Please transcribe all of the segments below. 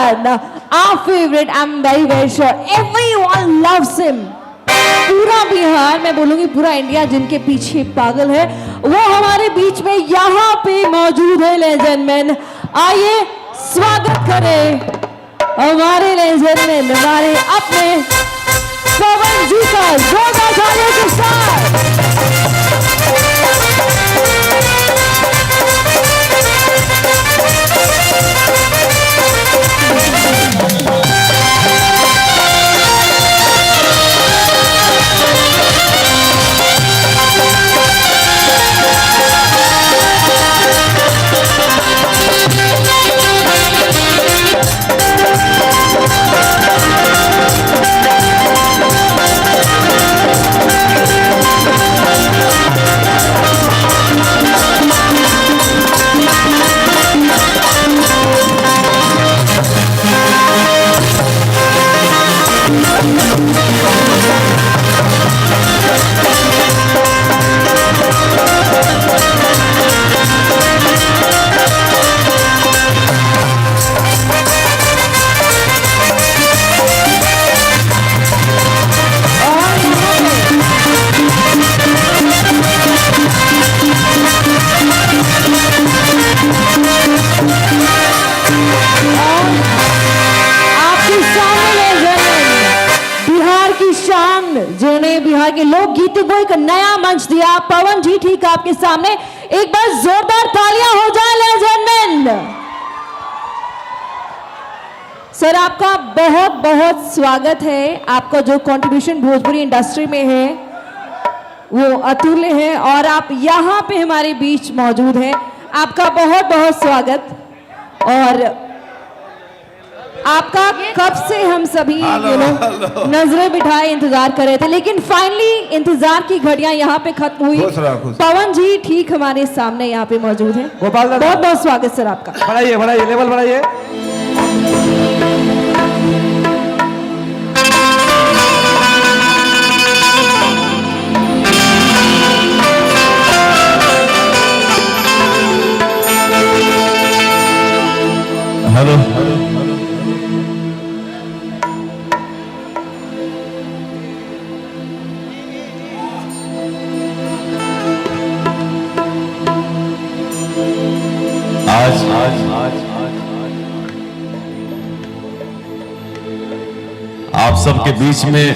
one, our favorite. I'm very sure everyone loves him. पूरा बिहार, मैं बोलूंगी पूरा इंडिया जिनके पीछे पागल है, वो हमारे बीच में यहाँ पे मौजूद है लेजेंडमैन। आइए स्वागत करें हमारे लेजेंडमैन, हमारे अपने पवन जी का जोरदार तालियों के साथ। जिन्हें बिहार के लोक गीतों को एक नया मंच दिया, पवन जी ठीक आपके सामने, एक बार जोरदार तालियां हो जाए लेजेंडमैन। सर आपका बहुत बहुत स्वागत है। आपका जो कंट्रीब्यूशन भोजपुरी इंडस्ट्री में है वो अतुल्य है और आप यहाँ पे हमारे बीच मौजूद हैं। आपका बहुत बहुत स्वागत। और आपका कब से हम सभी नजरें बिठाए इंतजार कर रहे थे, लेकिन फाइनली इंतजार की घड़ियां यहाँ पे खत्म हुई। पवन जी ठीक हमारे सामने यहाँ पे मौजूद हैं। गोपाल दादा बहुत बहुत स्वागत सर आपका। बढ़ाइए बढ़ाइए, लेवल बढ़ाइए। हेलो, आप सबके बीच में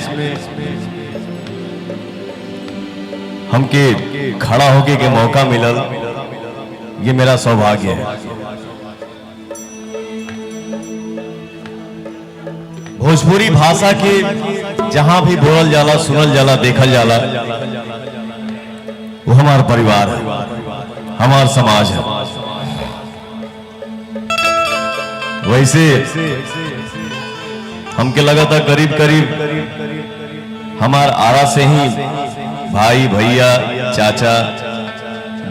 हमके खड़ा होके के मौका मिलल, ये मेरा सौभाग्य है। भोजपुरी भाषा के जहां भी बोलल जाला, सुनल जाला, देखल जाला, वो हमारा परिवार है, हमारा समाज है। वैसे हमके लगा था करीब करीब हमार आरा से ही भाई भैया चाचा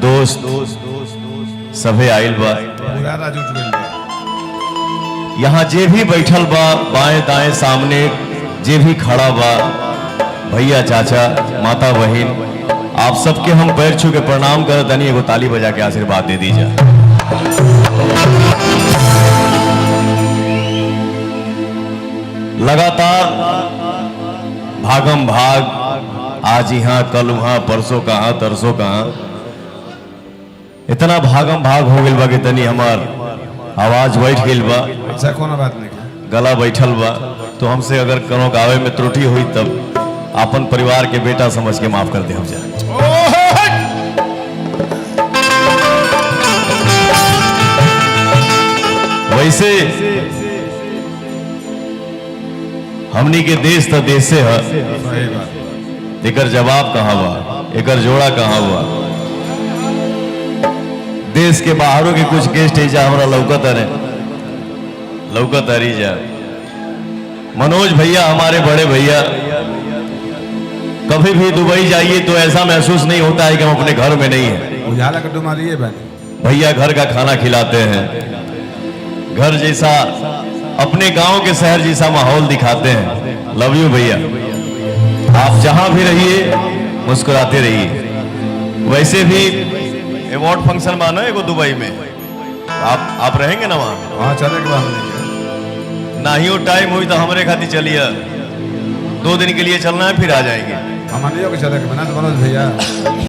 दोस्त सभे आइल बा। यहाँ जे भी बैठल बा, बाएं दाएं सामने जे भी खड़ा बा, भैया चाचा माता बहन, आप सबके हम पैर छू के प्रणाम कर दनी एगो ताली बजा के आशीर्वाद दे दीजिए। लगातार भागम भाग, आज यहाँ कल वहां, परसों कहां तरसों कहां, इतना भागम भाग हो गइल बा कि तनी हमार आवाज बैठ गइल बा। अच्छा कोनो बात नहीं, गला बैठल बा, तो हमसे अगर कोनो गावे में त्रुटि हुई तब अपन परिवार के बेटा समझ के माफ कर दे हम जाए। वैसे हमनी के देश तो देश से है, एकर जवाब कहाँ बा, एकर जोड़ा कहाँ बा। देश के बाहरों के कुछ गेस्ट ऐसा हमारा लौकत रही जा। मनोज भैया हमारे बड़े भैया, कभी भी दुबई जाइए तो ऐसा महसूस नहीं होता है कि हम अपने घर में नहीं है। उजाला कड्डू मारिए भैया घर का खाना खिलाते हैं, घर जैसा अपने गांव के शहर जैसा माहौल दिखाते हैं। लव यू भैया, आप जहां भी रहिए मुस्कुराते रहिए। वैसे भी अवार्ड फंक्शन मानो एगो दुबई में, आप रहेंगे ना वहां? हाँ चलेगा। नाहियो टाइम हुई तो हमारे खातिर चलिए, 2 दिन के लिए चलना है, फिर आ जाएंगे। हमनियों के चले के बना तो मनोज भैया।